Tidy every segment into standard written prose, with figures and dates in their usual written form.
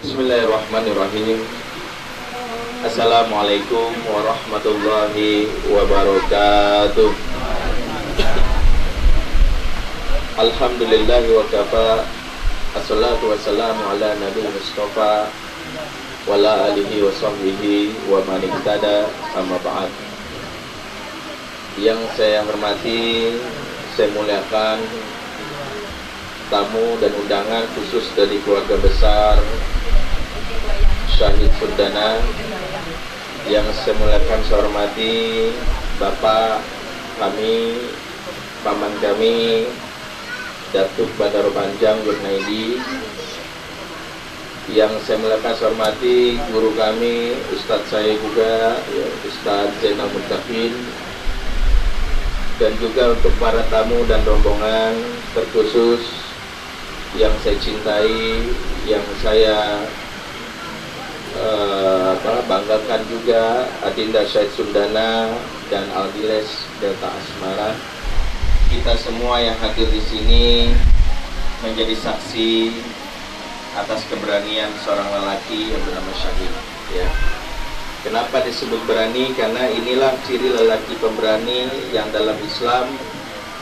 Bismillahirrahmanirrahim. Assalamualaikum warahmatullahi wabarakatuh. Alhamdulillahi wa kafa. Assalatu wassalamu ala nabi Mustafa wa ala alihi wa sahbihi wa man ihtada amma ba'd. Yang saya hormati, saya muliakan tamu dan undangan khusus dari keluarga besar Syahid Sundana. Yang saya muliakan, saya hormati Bapak kami, paman kami, Datuk Badar Panjang Junaidi. Yang saya muliakan, saya hormati guru kami, Ustadz saya juga, ya, Ustadz Zainal Muttaqin. Dan juga untuk para tamu dan rombongan terkhusus yang saya cintai, yang saya banggakan juga, Adinda Syahid Sundana dan Aldiles Delta Asmara. Kita semua yang hadir di sini menjadi saksi atas keberanian seorang lelaki yang bernama Syahid. Ya. Kenapa disebut berani? Karena inilah ciri lelaki pemberani yang dalam Islam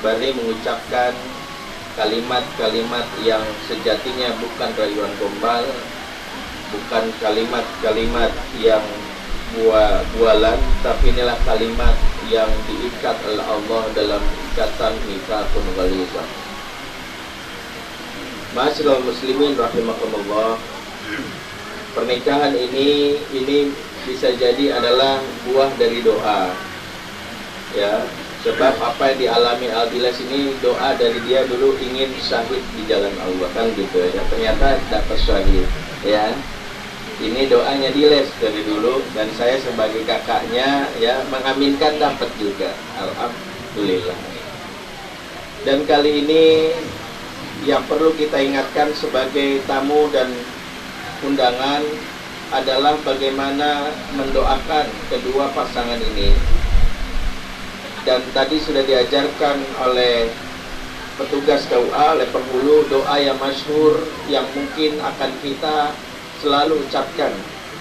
berani mengucapkan kalimat-kalimat yang sejatinya bukan rayuan gombal, bukan kalimat-kalimat yang bualan, tapi inilah kalimat yang diikat oleh Allah dalam ikatan mitsaqun ghalidha. Ma'asyiral muslimin rahimakumullah. Pernikahan ini bisa jadi adalah buah dari doa. Ya, sebab apa yang dialami Aldiles ini doa dari dia dulu ingin syahid di jalan Allah, kan gitu ya. Ternyata dapat syahid, ya. Ini doanya Diles dari dulu, dan saya sebagai kakaknya ya mengaminkan dapat juga. Alhamdulillah. Dan kali ini yang perlu kita ingatkan sebagai tamu dan undangan adalah bagaimana mendoakan kedua pasangan ini. Dan tadi sudah diajarkan oleh petugas KUA, oleh penghulu, doa yang masyhur yang mungkin akan kita selalu ucapkan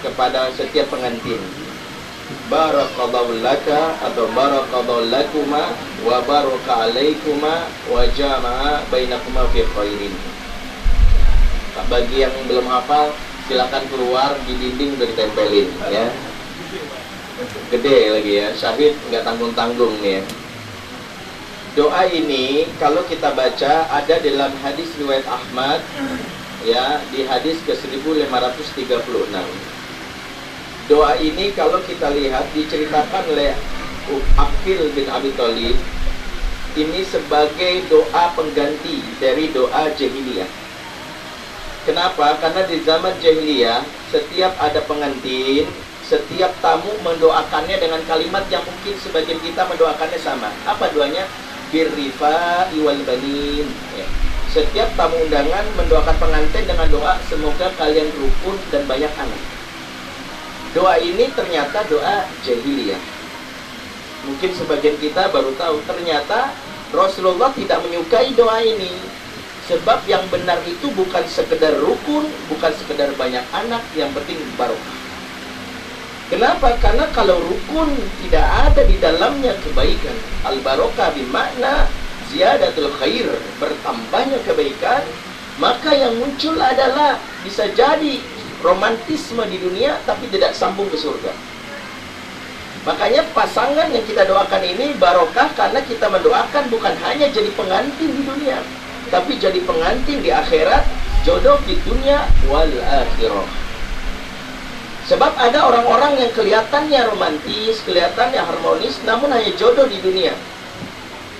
kepada setiap pengantin. Barakallahu laka atau barakallahu lakuma wa baraka alaikuma wa jama'a bainakuma fi khairin. Bagi yang belum hafal, silakan keluar, di dinding udah ditempelin ya. Gede lagi ya, Syahid nggak tanggung-tanggung nih ya. Doa ini kalau kita baca ada dalam hadis riwayat Ahmad ya, di hadis ke 1536. Doa ini kalau kita lihat diceritakan oleh Aqil bin Abi Thalib, ini sebagai doa pengganti dari doa jahiliyah. Kenapa? Karena di zaman jahiliyah setiap ada pengantin, setiap tamu mendoakannya dengan kalimat yang mungkin sebagian kita mendoakannya sama. Apa doanya? Birrifa iwal banin. Ya. Setiap tamu undangan mendoakan pengantin dengan doa semoga kalian rukun dan banyak anak. Doa ini ternyata doa jahiliyah. Mungkin sebagian kita baru tahu ternyata Rasulullah tidak menyukai doa ini. Sebab yang benar itu bukan sekedar rukun, bukan sekedar banyak anak, yang penting barokah. Kenapa? Karena kalau rukun tidak ada di dalamnya kebaikan. Al-barokah bermakna ziyadatul khair, bertambahnya kebaikan, maka yang muncul adalah bisa jadi romantisme di dunia tapi tidak sambung ke surga. Makanya pasangan yang kita doakan ini barokah karena kita mendoakan bukan hanya jadi pengantin di dunia, tapi jadi pengantin di akhirat, jodoh di dunia wal akhirah. Sebab ada orang-orang yang kelihatannya romantis, kelihatannya harmonis, namun hanya jodoh di dunia.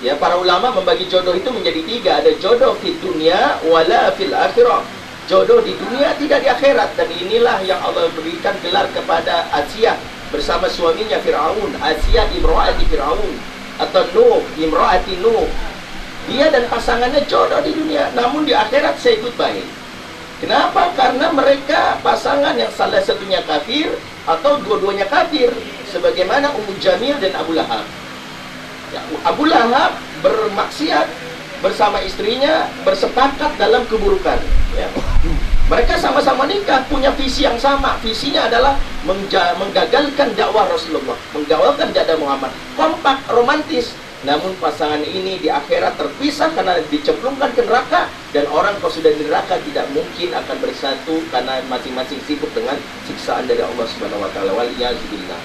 Ya, para ulama membagi jodoh itu menjadi tiga. Ada jodoh di dunia wala fil akhirah. Jodoh di dunia, tidak di akhirat. Dan inilah yang Allah berikan gelar kepada Asiyah bersama suaminya Fir'aun. Asiyah imra'ati Fir'aun, atau Nuh, imra'ati Nuh. Dia dan pasangannya jodoh di dunia, namun di akhirat say goodbye. Kenapa? Karena mereka pasangan yang salah satunya kafir atau dua-duanya kafir, sebagaimana Ummu Jamil dan Abu Lahab. Ya, Abu Lahab bermaksiat bersama istrinya, bersepakat dalam keburukan. Ya. Mereka sama-sama nikah, punya visi yang sama. Visinya adalah menggagalkan dakwah Rasulullah, menggagalkan dakwah Muhammad. Kompak, romantis. Namun pasangan ini di akhirat terpisah karena dicemplungkan ke neraka. Dan orang kalau sudah di neraka tidak mungkin akan bersatu karena masing-masing sibuk dengan siksaan dari Allah Subhanahu wa taala. Waliyazubillah.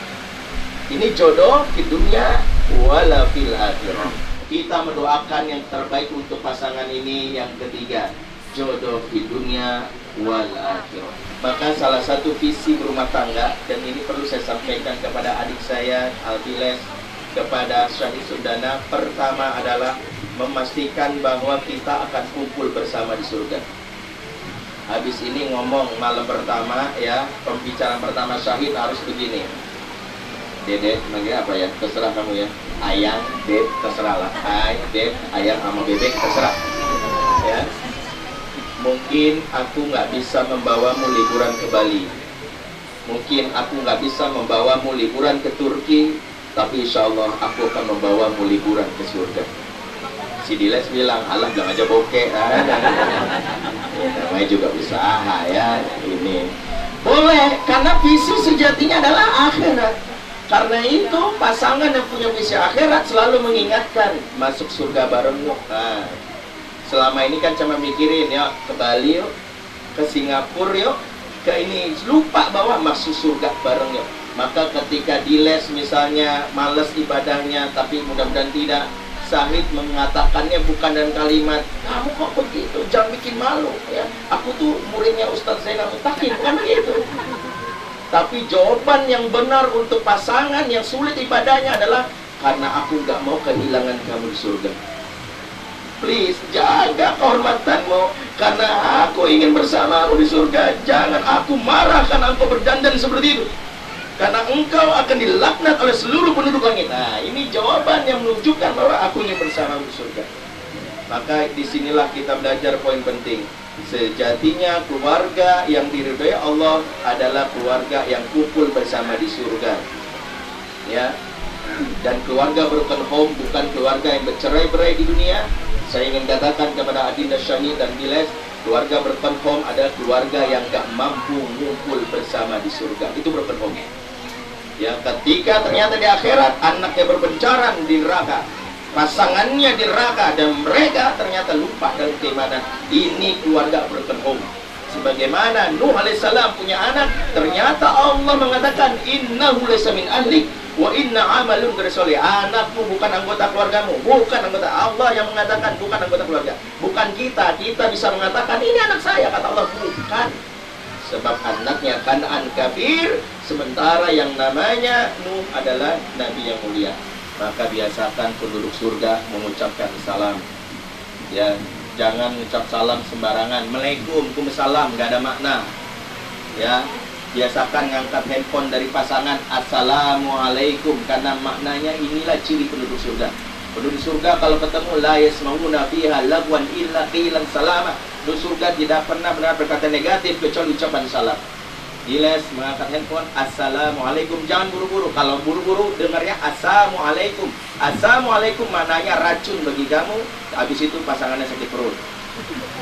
Ini jodoh di dunia wala fil akhirah. Kita mendoakan yang terbaik untuk pasangan ini. Yang ketiga, jodoh di dunia wal akhirah. Maka salah satu visi berumah tangga, dan ini perlu saya sampaikan kepada adik saya Albiles, kepada Syahid Sundana, pertama adalah memastikan bahwa kita akan kumpul bersama di surga. Habis ini ngomong malam pertama ya, pembicaraan pertama Syahid harus begini. Dedek, manggil apa ya? Terserah kamu ya. Ayang, Ded, terserah lah. Ded, ayang sama bebek, terserah. Ya. Mungkin aku nggak bisa membawamu liburan ke Bali. Mungkin aku nggak bisa membawamu liburan ke Turki. Tapi insya Allah aku akan membawamu liburan ke surga. Si Diles bilang, Allah bilang aja bokeh. Namanya juga usaha ya. Ini boleh, karena visi sejatinya adalah akhirat. Karena itu pasangan yang punya visi akhirat selalu mengingatkan masuk surga bareng yuk. Nah, selama ini kan cuma mikirin ya ke Bali yuk, ke Singapura yuk, ke ini, lupa bahwa masuk surga bareng yuk. Maka ketika Diles misalnya males ibadahnya, tapi mudah-mudahan tidak, Syahid mengatakannya bukan dengan kalimat kamu kok begitu, jangan bikin malu ya. Aku tuh muridnya Ustadz Zainal Mutakin, bukan begitu. Tapi jawaban yang benar untuk pasangan yang sulit ibadahnya adalah karena aku nggak mau kehilangan kamu di surga. Please, jaga kehormatanmu karena aku ingin bersamamu di surga. Jangan aku marah karena engkau berdandan seperti itu, karena engkau akan dilaknat oleh seluruh penduduk langit. Nah, ini jawaban yang menunjukkan bahwa aku ingin bersamamu di surga. Maka disinilah kita belajar poin penting. Sejatinya keluarga yang diridhai Allah adalah keluarga yang kumpul bersama di surga. Ya. Dan keluarga broken home bukan keluarga yang bercerai-berai di dunia. Saya ingin katakan kepada Adinda Syahid dan Diles, keluarga broken home adalah keluarga yang gak mampu ngumpul bersama di surga. Itu broken home. Ya, ketika ternyata di akhirat anaknya berbencaran di neraka, pasangannya di neraka, dan mereka ternyata lupa dalam keimanan. Ini keluarga broken home. Sebagaimana Nuh alaihissalam punya anak, ternyata Allah mengatakan innahu laysa min ahlik wa inna amalun ghairu. Anakmu bukan anggota keluargamu, bukan anggota. Allah yang mengatakan bukan anggota keluarga, bukan kita. Kita bisa mengatakan ini anak saya, kata Allah bukan. Sebab anaknya Kan'an kafir, sementara yang namanya Nuh adalah nabi yang mulia. Maka biasakan penduduk surga mengucapkan salam. Ya, jangan mengucap salam sembarangan. Waalaikumsalam, nggak ada makna. Ya, biasakan ngangkat handphone dari pasangan, assalamualaikum, karena maknanya inilah ciri penduduk surga. Penduduk surga kalau ketemu la yasmauna fiha lagwan illa qilan salama. Penduduk surga tidak pernah benar berkata negatif kecuali ucapan salam. Diles mengangkat handphone, assalamualaikum, jangan buru-buru. Kalau buru-buru dengarnya assalamualaikum. Assalamualaikum maknanya racun bagi kamu. Habis itu pasangannya sakit perut.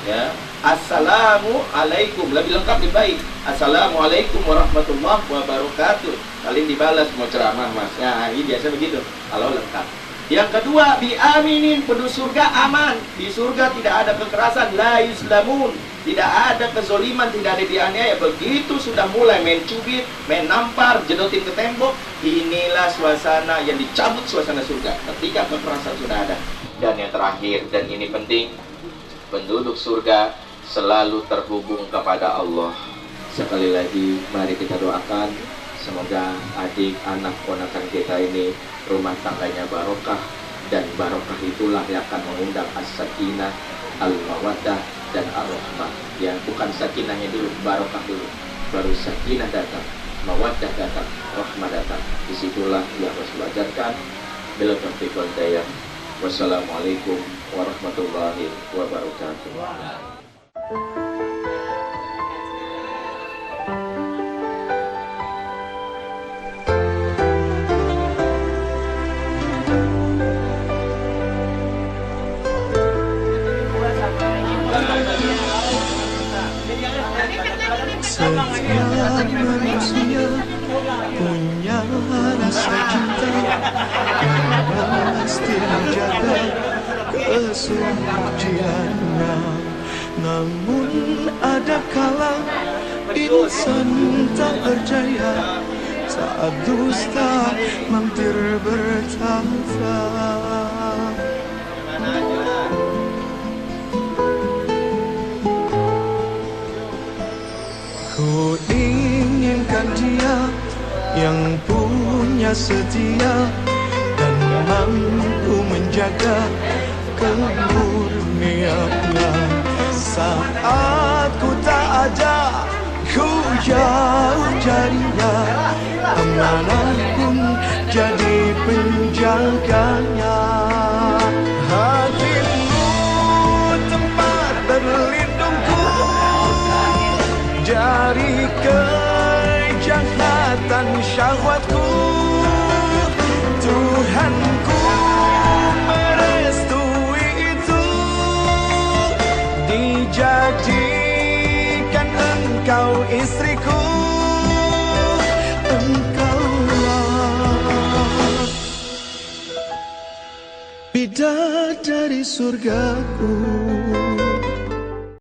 Ya, assalamualaikum lebih lengkap, lebih baik. Assalamualaikum warahmatullahi wabarakatuh. Kalian dibalas mau ceramah mas. Nah, ini biasa begitu kalau lengkap. Yang kedua, biaminin, penduduk surga aman. Di surga tidak ada kekerasan, la yuslamun. Tidak ada kezoliman, tidak ada dianiaya. Begitu sudah mulai main cubit, main nampar, jedotin ke tembok, inilah suasana yang dicabut, suasana surga. Ketika kekerasan sudah ada. Dan yang terakhir, dan ini penting, penduduk surga selalu terhubung kepada Allah. Sekali lagi, mari kita doakan semoga adik, anak, ponakan kita ini rumah tangganya barokah, dan barokah itulah yang akan mengundang as-sakinah, al-mawaddah, dan ar-rahmah. Ya, bukan sakinahnya dulu, barokah dulu, baru sakinah datang, mawaddah datang, rahmah datang. Disitulah yang harus belajarkan. Bila taufiq wal hidayah. Wassalamualaikum warahmatullahi wabarakatuh. Setiap manusia punya rasa cinta yang mesti menjaga kesuciannya. Namun ada kala insan tak percaya, saat dusta mampir bertata. Ku inginkan dia yang punya setia dan mampu menjaga kemurniannya. Saat ku tak ada, ku jauh carinya, amanah pun jadi penjaganya. Hatimu tempat berlindungku dari kejahatan syahwatku. Tuhanku merestui itu, dijadikan engkau istriku. Engkaulah bidadari surgaku.